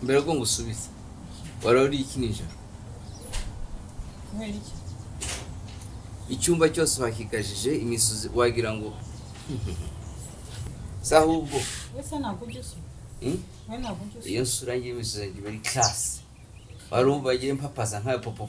mbere ko ngusubiza warori iki nijoro icyumba cyose wakikajije imisozi wagira ngo sahubwo wese nakujusu wena kujusu iyo sura ngiye imisozi bari class warumva bagiye mpapaza nkayo popo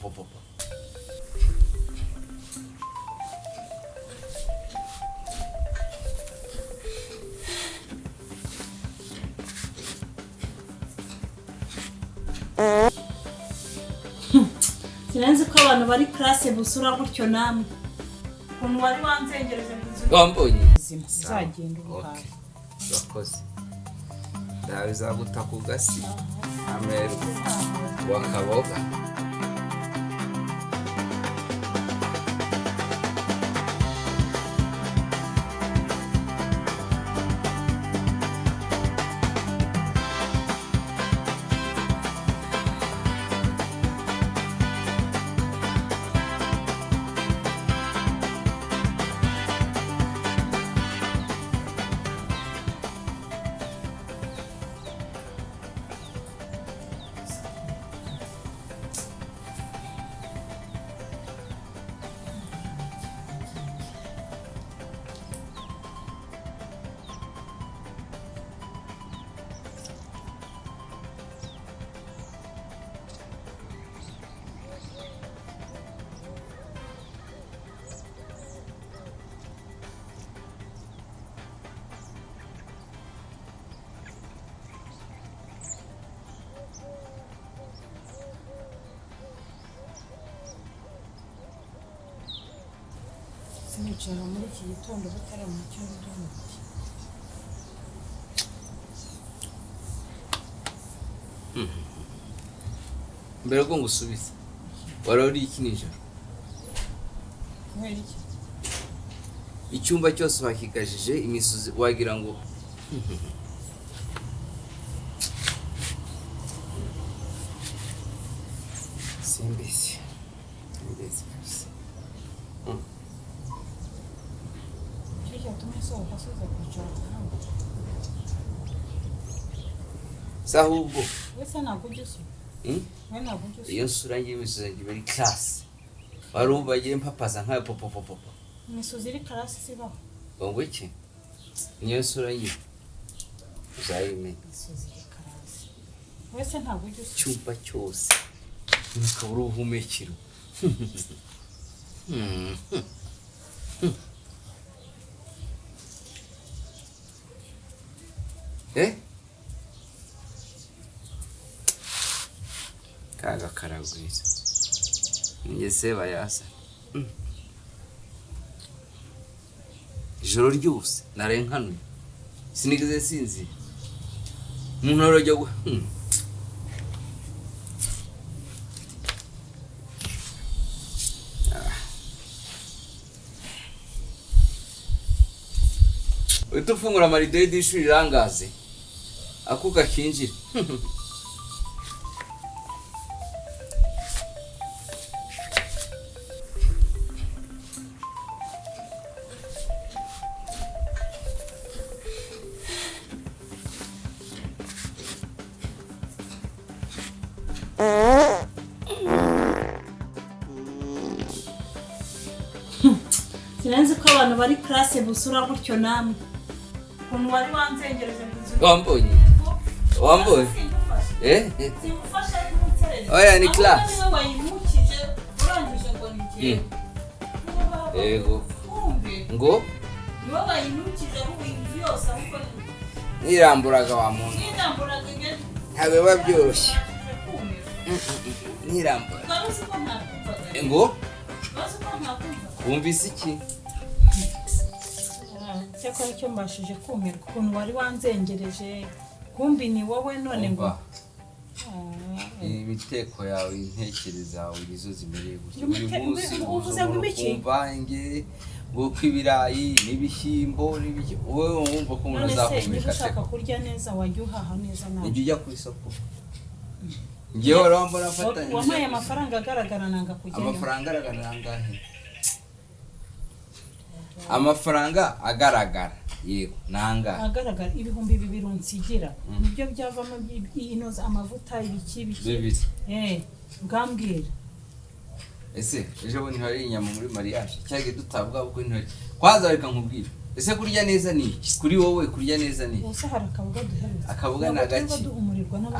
sinenze ko abantu bari classe busura gutyo namwe ukuntu wari wanzengereje ngo wambonye zagenda ubuhaye bakoze ndabiza gutaka ugasi ameru wakaboga sinicara muri iki gitondo batara mu cyumba mbere ko ngusubiza warori iki nijoro icyumba cyose wakikajije imisozi wagira ngo simbese kabisa sahubwo wese nakujusu wena kujusu iyo sura ngiye imisozi bari class warumva bagiye mpapaza nkayo popo imisozi iri classe sibaho ngo iki niyo sura ngiye uzayime imisozi iri classe wese ntakujusu cyumba cyose ukabura ubuhumekero kaga karagwiza ngese bayasa ijoro ryose narenkanuye sinigeze sinzi umuntu arajya utufungura amarido y'ishuri rirangaze akuka kinjira sinenze ko abantu bari classe busura gutyo namwe ukuntu wari wanzengereje ngo wambonye simufasha n'umuterere oya ni class niwe wayimukije urangije ngo nigiye yego ngo niwe wayimukije aho ibintu yose ahubwo niramburaga wa muntu niramburaga ntabe babyoroshye nirambura ngo wumvise iki cyakora cyo mbashije kumirwa ukuntu wari wanzengereje kumbi ni wowe none ngo ibiteko yawe intekereza yawe nizo zimereye gutyo buri munsi uvuze ngo ibiki umvange ngo kwibirayi n'ibishyimbo n'ibiki wowe wumva ko umuntu azahumeka ushaka kurya neza wajya uhaha neza nawe ujya ujya ku isoko ngewe urambona afatanye wampaye amafaranga agaragara nanga kujyayo amafaranga agaragara nangahe amafaranga agaragara yego nanga agaragara ibihumbi 2 unsigira nibyo byavamo inoza amavuta ibiki bibiri ngambwira ese ejo bundi hari inyama muri mariage cyage dutabwa uko intore kwaza reka nkubwira ese kurya neza ni kuri wowe kurya neza ni usa hari akaboga duhereza akaboga nagaki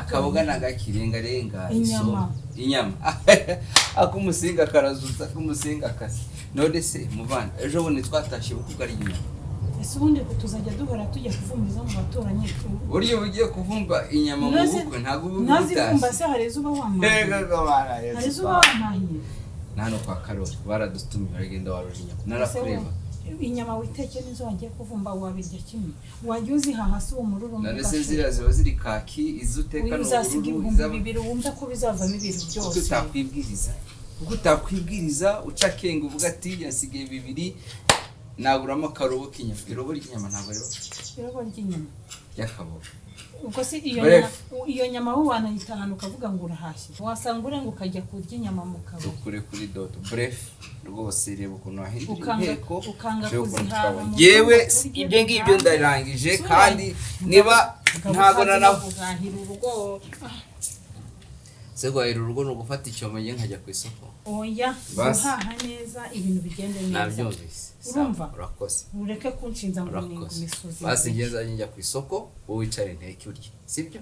akaboga nagaki renga inyama akumusinga karazuza kumusinga kasi none se muvana ejo bundi twatashye bukugara inyama ese ubundi tuzajya duhora tujya kuvumbiza mu baturanye uriye ugiye kuvumba inyama mu bukwe ntago nazivumba se hari zuba wamaye hari zuba wamaye nano kwa Karoli baradutumye baragenda waruje inyama narakureba inyama witeke nizo wagiye kuvumba wabirya kimwe wagiye hahasi umururu none se zira ziba ziri kaki izuteka no ururu bibiri wumva ko bizavamo ibintu byose utakwibwiriza uca kenga uvuga ati yasigaye bibiri naguramo akarobo k'inyama irobo ry'inyama ntabwo rero irobo ry'inyama y'akaboga ubwo se iyo nyama wowe wanayitahana ukavuga ngo urahashye wasanga urenga ukajya kurya inyama mu kabari ukure kuri dodo bref rwose reba ukuntu wahindura inteko ukanga kuzihaha yewe ibyo ngibyo ndarangije kandi niba ntago nanahahira urugo se guhahira urugo no gufata icyomo nge nkajya ku isoko oya guhaha neza ibintu bigende neza nabyumvise urumva urakoze ureke kunshinza ngo ni imisozi basi ngeza njya ku isoko wowe wicare nteke urye sibyo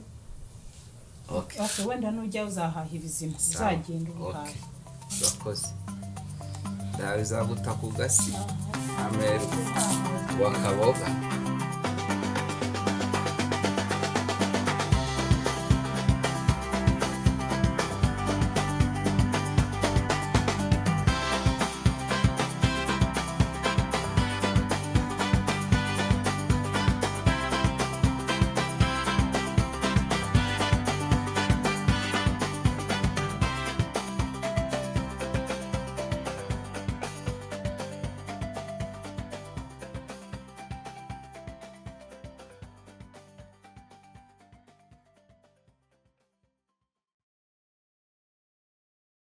okay wenda nujya uzahaha ibizima uzagenda ubuhaha urakoze ndabizaguta ku gasi amerwe wakaboga